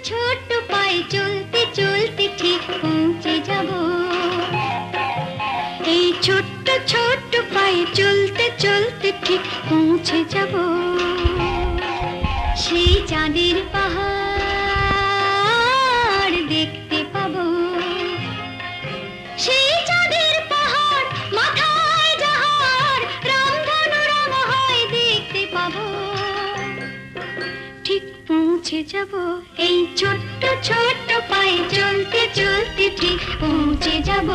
ছোট্ট পায়ে চলতে চলতে ঠিক পৌঁছে যাব। এই ছোট্ট ছোট্ট পায়ে চলতে চলতে ঠিক পৌঁছে যাব সেই চাঁদের পাহাড় দেখতে পাবো। সেই চাঁদের পাহাড় মাথায় যাহার রামধনু রং হয় দেখতে পাবো। ঠিক পৌঁছে যাব এই ছোট্ট ছোট্ট পায়ে চলতে চলতে ঠিক পৌঁছে যাব।